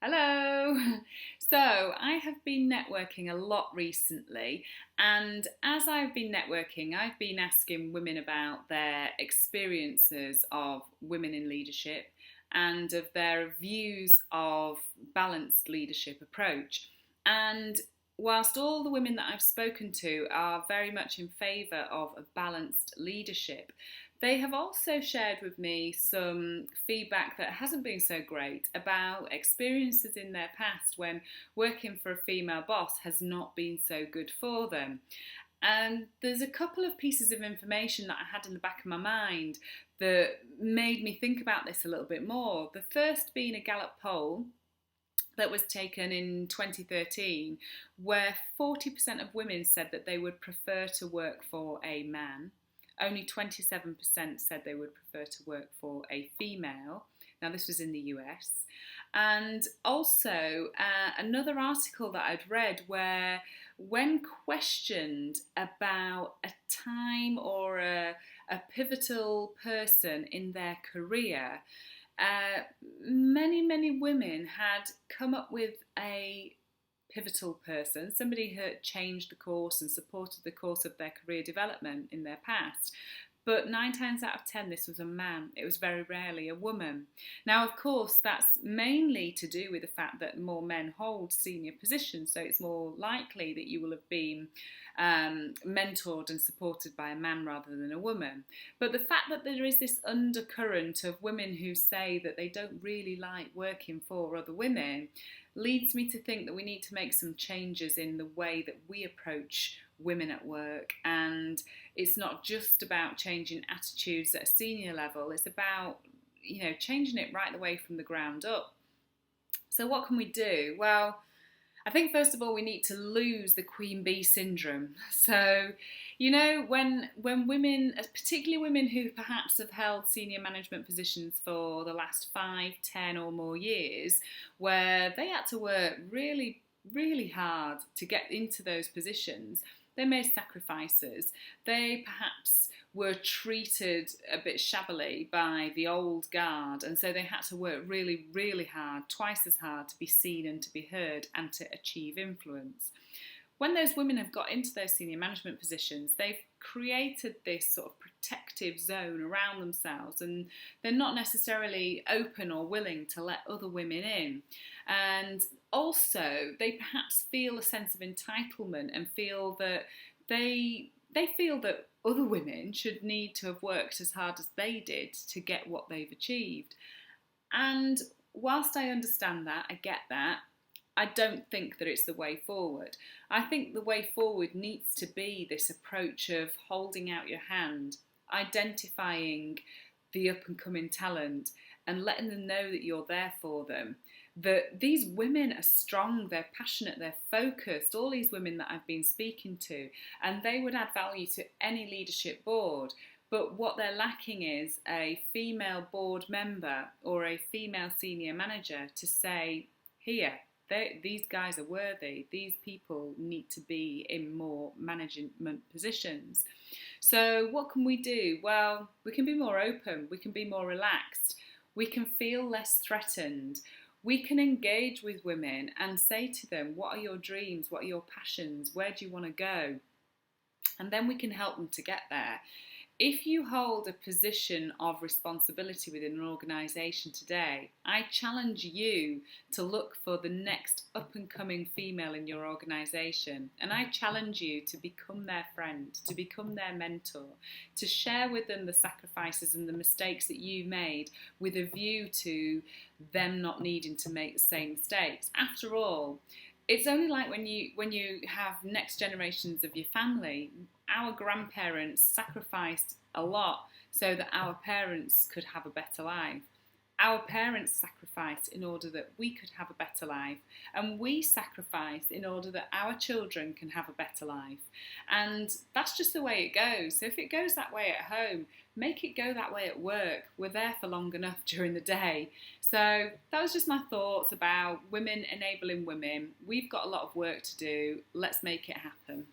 Hello! So, I have been networking a lot recently, and as I've been networking, I've been asking women about their experiences of women in leadership and of their views of balanced leadership approach. And whilst all the women that I've spoken to are very much in favour of a balanced leadership, they have also shared with me some feedback that hasn't been so great about experiences in their past when working for a female boss has not been so good for them. And there's a couple of pieces of information that I had in the back of my mind that made me think about this a little bit more. The first being a Gallup poll that was taken in 2013, where 40% of women said that they would prefer to work for a man. Only 27% said they would prefer to work for a female. Now, this was in the US. And also, another article that I'd read where, when questioned about a time or a pivotal person in their career, many women had come up with a pivotal person, somebody who had changed the course and supported the course of their career development in their past. But 9 times out of 10, this was a man. It was very rarely a woman. Now, of course, that's mainly to do with the fact that more men hold senior positions, so it's more likely that you will have been mentored and supported by a man rather than a woman. But the fact that there is this undercurrent of women who say that they don't really like working for other women leads me to think that we need to make some changes in the way that we approach women at work. And it's not just about changing attitudes at a senior level, it's about changing it right the way from the ground up. So what can we do? Well, I think first of all we need to lose the queen bee syndrome. So, when women, particularly women who perhaps have held senior management positions for the last 5, 10 or more years, where they had to work really hard to get into those positions, they made sacrifices. They perhaps were treated a bit shabbily by the old guard, and so they had to work really hard, twice as hard, to be seen and to be heard and to achieve influence. When those women have got into those senior management positions, they've created this sort of protective zone around themselves, and they're not necessarily open or willing to let other women in. And also, they perhaps feel a sense of entitlement and feel that they feel that other women should need to have worked as hard as they did to get what they've achieved. And whilst I understand that, I get that, I don't think that it's the way forward. I think the way forward needs to be this approach of holding out your hand, identifying the up and coming talent, and letting them know that you're there for them. That these women are strong, they're passionate, they're focused, all these women that I've been speaking to, and they would add value to any leadership board. But what they're lacking is a female board member or a female senior manager to say, here, these guys are worthy, these people need to be in more management positions. So what can we do? Well, we can be more open, we can be more relaxed, we can feel less threatened. We can engage with women and say to them, what are your dreams? What are your passions? Where do you want to go? And then we can help them to get there. If you hold a position of responsibility within an organisation today, I challenge you to look for the next up and coming female in your organisation. And I challenge you to become their friend, to become their mentor, to share with them the sacrifices and the mistakes that you made with a view to them not needing to make the same mistakes. After all, it's only like when you have next generations of your family. Our grandparents sacrificed a lot so that our parents could have a better life. Our parents sacrificed in order that we could have a better life, and we sacrifice in order that our children can have a better life. And that's just the way it goes. So if it goes that way at home, make it go that way at work. We're there for long enough during the day. So that was just my thoughts about women enabling women. We've got a lot of work to do. Let's make it happen.